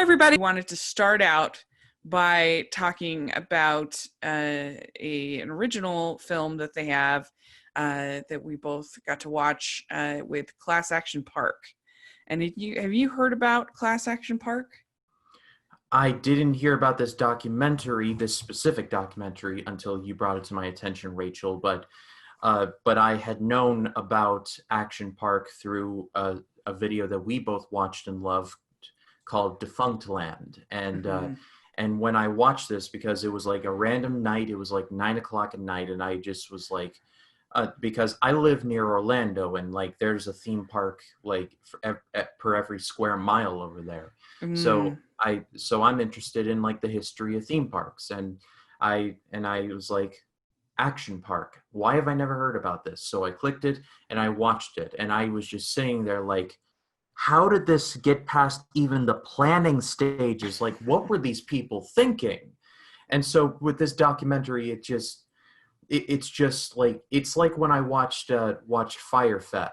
everybody. Wanted to start out by talking about an original film that they have that we both got to watch with Class Action Park. And have you heard about Class Action Park? I didn't hear about this documentary, this specific documentary, until you brought it to my attention, Rachel. But I had known about Action Park through a video that we both watched and loved called Defunct Land. And when I watched this, because it was like a random night, it was like 9 o'clock at night, and I just was like, because I live near Orlando, and like there's a theme park like per every square mile over there. So I'm interested in like the history of theme parks, and I was like, Action Park, why have I never heard about this? So I clicked it and I watched it, and I was just sitting there like, how did this get past even the planning stages? Like, what were these people thinking? And so with this documentary, it's just like, it's like when I watched Firefest,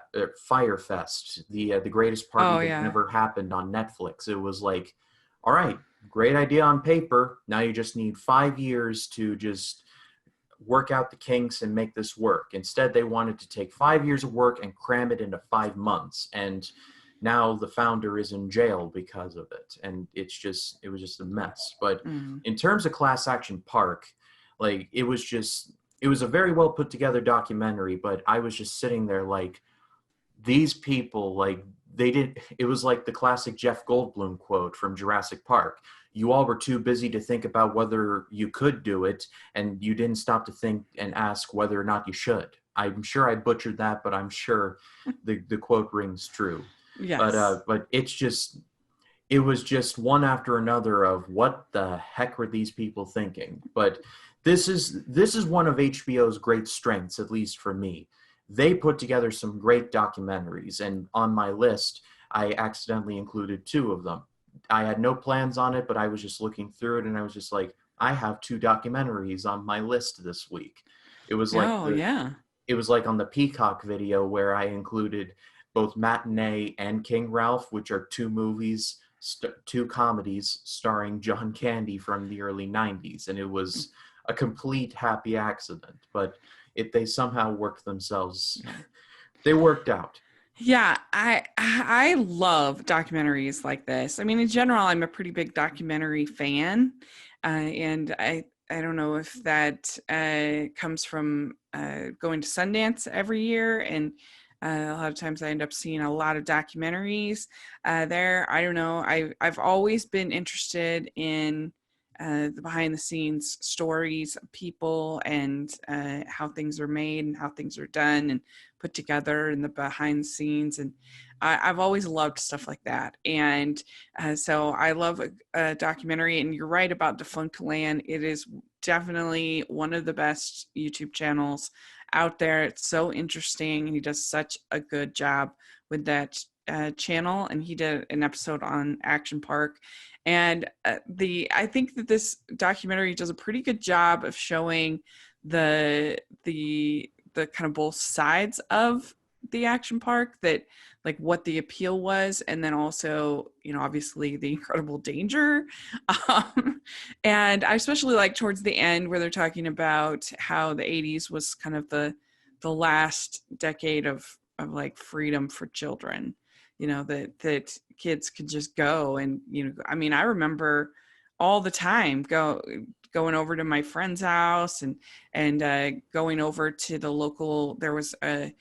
the greatest party that never happened on Netflix. It was like, all right, great idea on paper. Now you just need 5 years to just work out the kinks and make this work. Instead, they wanted to take 5 years of work and cram it into 5 months. And now the founder is in jail because of it. And it was just a mess. But in terms of Class Action Park, like it was a very well put together documentary, but I was just sitting there like, these people, like it was like the classic Jeff Goldblum quote from Jurassic Park. You all were too busy to think about whether you could do it, and you didn't stop to think and ask whether or not you should. I'm sure I butchered that, but I'm sure the quote rings true. Yes. But it was just one after another of what the heck were these people thinking? But this is one of HBO's great strengths, at least for me. They put together some great documentaries, and on my list, I accidentally included 2 of them. I had no plans on it, but I was just looking through it, and I was just like, I have 2 documentaries on my list this week. It was like it was like on the Peacock video where I included both Matinee and King Ralph, which are 2 movies, 2 comedies starring John Candy from the early 90s, and it was a complete happy accident, but they somehow worked themselves. They worked out. Yeah, I love documentaries like this. I mean, in general, I'm a pretty big documentary fan, and I don't know if that comes from going to Sundance every year, and a lot of times I end up seeing a lot of documentaries there. I don't know. I've always been interested in the behind the scenes stories of people and how things are made and how things are done and put together in the behind the scenes. And I've always loved stuff like that. And so I love a documentary, and you're right about Defunct Land. It is definitely one of the best YouTube channels out there. It's so interesting, and he does such a good job with that channel. And he did an episode on Action Park. And I think that this documentary does a pretty good job of showing the kind of both sides of the action park, that like what the appeal was, and then also, obviously the incredible danger. And I especially like towards the end where they're talking about how the 80s was kind of the last decade of like freedom for children. That kids could just go and, I mean, I remember all the time going over to my friend's house and going over to the local, there was the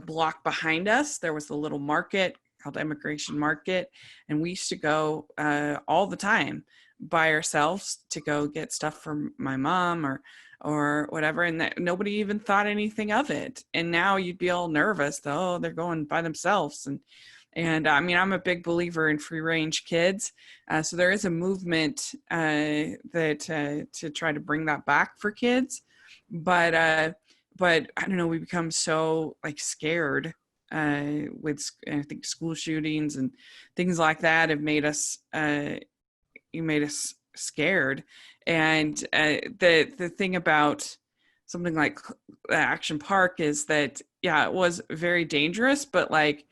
block behind us, there was a little market called Immigration Market. And we used to go all the time by ourselves to go get stuff from my mom or whatever, and that nobody even thought anything of it. And now you'd be all nervous, though, they're going by themselves. And I mean, I'm a big believer in free range kids. So there is a movement that to try to bring that back for kids. But I don't know, we become so like scared with, I think, school shootings and things like that have made us scared. And the thing about something like Action Park is that, yeah, it was very dangerous, but like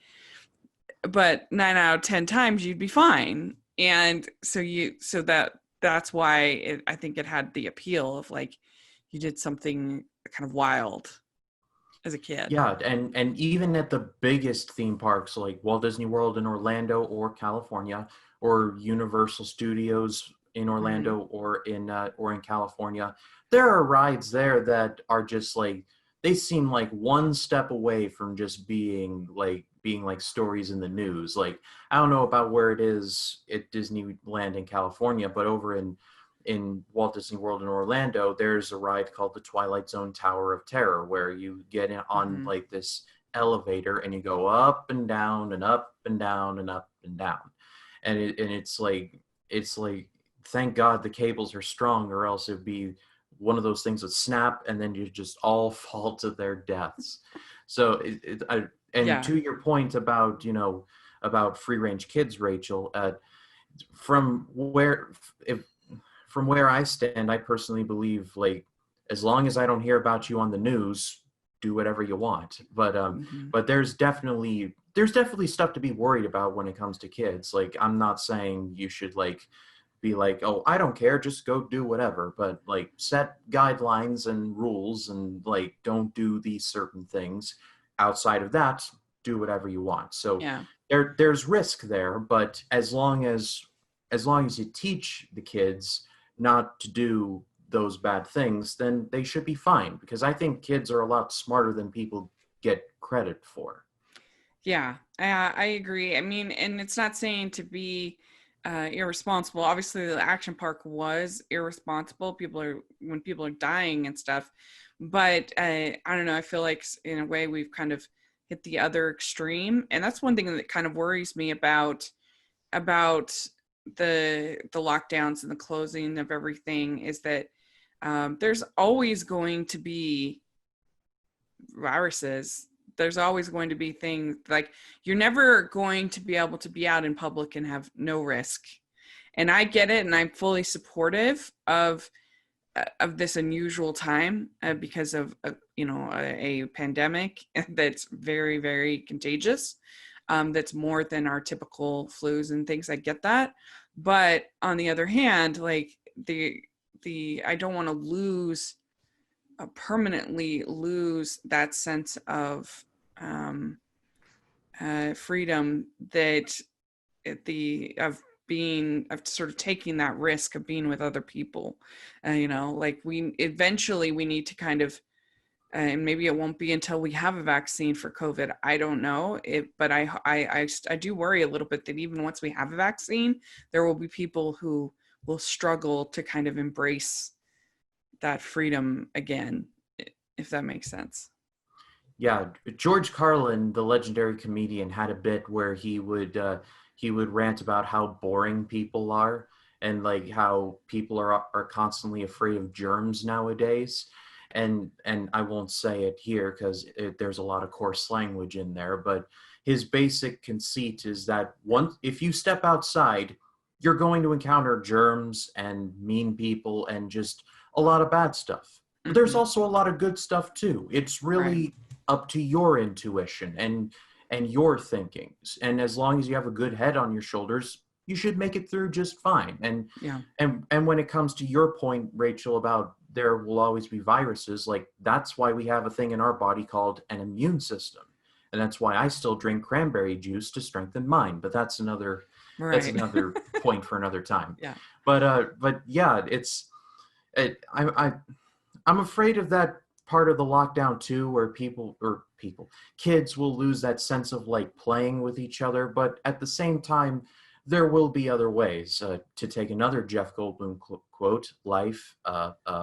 but 9 out of 10 times you'd be fine. And so that's why I think it had the appeal of like you did something kind of wild as a kid. Yeah, and even at the biggest theme parks like Walt Disney World in Orlando or California, or Universal Studios in Mm-hmm. Orlando or in California, there are rides there that are just like they seem like one step away from just being like stories in the news. Like I don't know about where it is at Disneyland in California, but over in Walt Disney World in Orlando, there's a ride called the Twilight Zone Tower of Terror, where you get in on Mm-hmm. like this elevator and you go up and down and up and down and up and down, and it's like thank God the cables are strong, or else it'd be one of those things that snap and then you just all fall to their deaths. So and Yeah. to your point about about free range kids, Rachel, from where if from where I stand, I personally believe like as long as I don't hear about you on the news, do whatever you want. Mm-hmm. But there's definitely stuff to be worried about when it comes to kids. Like I'm not saying you should like be like, oh, I don't care, just go do whatever. But like set guidelines and rules and like don't do these certain things. Outside of that, do whatever you want. So Yeah. there's risk there, but as long as you teach the kids not to do those bad things, then they should be fine. Because I think kids are a lot smarter than people get credit for. Yeah, I agree. I mean, and it's not saying to be irresponsible. Obviously, the action park was irresponsible. When people are dying and stuff, but I don't know. I feel like in a way we've kind of hit the other extreme, and that's one thing that kind of worries me about the lockdowns and the closing of everything is that there's always going to be viruses. There's always going to be things like you're never going to be able to be out in public and have no risk. And I get it, and I'm fully supportive of this unusual time because of a pandemic that's very, very contagious. That's more than our typical flus and things. I get that, but on the other hand, like the I don't want to permanently lose that sense of um, freedom that the of being of sort of taking that risk of being with other people. Like we eventually we need to kind of and maybe it won't be until we have a vaccine for COVID. I don't know it, but I do worry a little bit that even once we have a vaccine, there will be people who will struggle to kind of embrace that freedom again, if that makes sense. Yeah, George Carlin, the legendary comedian, had a bit where he would rant about how boring people are, and like how people are constantly afraid of germs nowadays. And I won't say it here because there's a lot of coarse language in there, but his basic conceit is that once if you step outside, you're going to encounter germs and mean people and just a lot of bad stuff. But there's Mm-hmm. also a lot of good stuff too. It's Right. really up to your intuition and your thinking. And as long as you have a good head on your shoulders, you should make it through just fine. Yeah. And when it comes to your point, Rachel, about there will always be viruses, like that's why we have a thing in our body called an immune system. And that's why I still drink cranberry juice to strengthen mine. But that's Right. another point for another time. Yeah. But yeah, I'm afraid of that part of the lockdown too, where kids will lose that sense of like playing with each other. But at the same time, there will be other ways. To take another Jeff Goldblum quote, life finds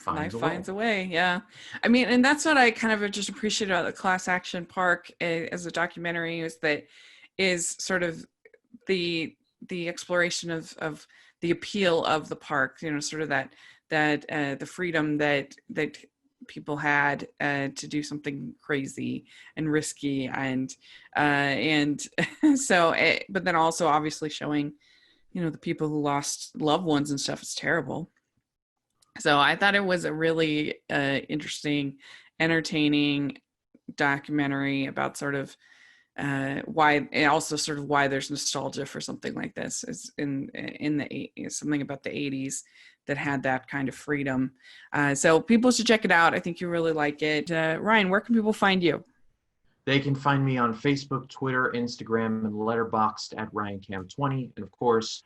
Life a way. finds a way. Yeah. I mean, and that's what I kind of just appreciate about the Class Action Park as a documentary is that is sort of the the exploration of the appeal of the park, sort of that the freedom that people had to do something crazy and risky and so but then also obviously showing the people who lost loved ones and stuff. It's terrible. So I thought it was a really interesting, entertaining documentary about sort of why, and also sort of why there's nostalgia for something like this is in the something about the 80s that had that kind of freedom. So people should check it out. I think you really like it. Ryan, where can people find you? They can find me on Facebook, Twitter, Instagram, and Letterboxd at RyanCam20, and of course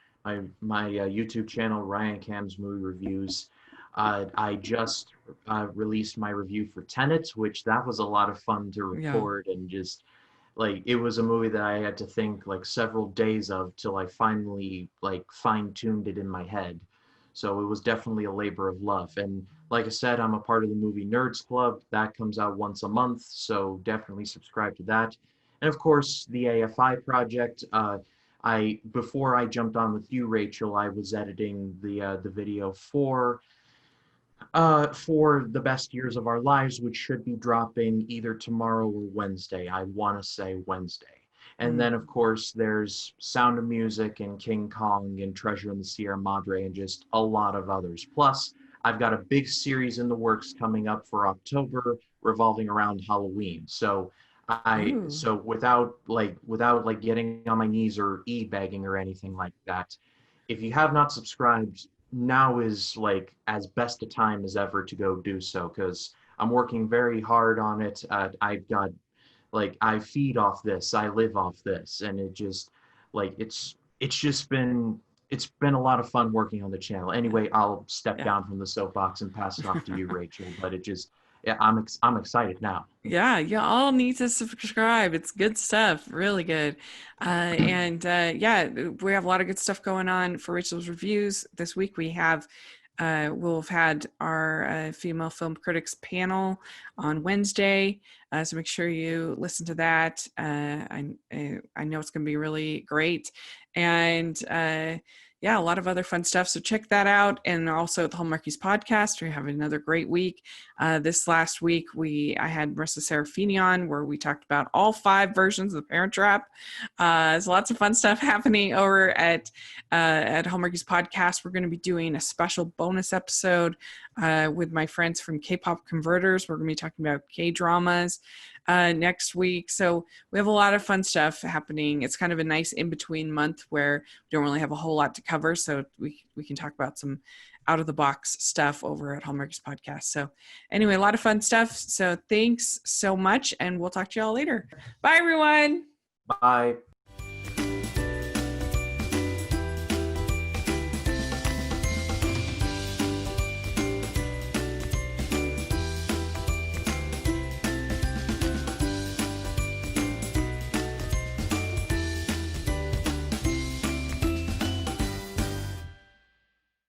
my YouTube channel, Ryan Cam's Movie Reviews. I just released my review for Tenet, which that was a lot of fun to Yeah. record, and just like it was a movie that I had to think like several days of till I finally like fine-tuned it in my head. So it was definitely a labor of love. And like I said, I'm a part of the Movie Nerds Club. That comes out once a month, so definitely subscribe to that. And of course, the AFI project. I before I jumped on with you, Rachel, I was editing the video for the best years of our lives, which should be dropping either tomorrow or Wednesday. I want to say Wednesday. And Mm. then, of course, there's Sound of Music and King Kong and Treasure in the Sierra Madre and just a lot of others. Plus, I've got a big series in the works coming up for October revolving around Halloween. Ooh. So without like getting on my knees or e-begging or anything like that, if you have not subscribed, now is like as best a time as ever to go do so because I'm working very hard on it. I've got like I feed off this, I live off this, and it just like it's been a lot of fun working on the channel. Anyway, I'll step Yeah. down from the soapbox and pass it off to you, Rachel. But it just yeah, I'm excited now. Yeah, you all need to subscribe. It's good stuff, really good. And yeah, we have a lot of good stuff going on for Rachel's reviews. This week we'll have had our female film critics panel on Wednesday. So make sure you listen to that. I know it's going to be really great. And yeah, a lot of other fun stuff. So check that out. And also the Hallmarkies podcast. We're having another great week. This last week, I had Marissa Serafini on where we talked about all 5 versions of the Parent Trap. There's lots of fun stuff happening over at Hallmarkies podcast. We're going to be doing a special bonus episode with my friends from K-pop Converters. We're going to be talking about K-dramas next week. So we have a lot of fun stuff happening. It's kind of a nice in-between month where we don't really have a whole lot to cover. So we can talk about some out of the box stuff over at Hallmarkies podcast. So anyway, a lot of fun stuff. So thanks so much. And we'll talk to y'all later. Bye, everyone. Bye.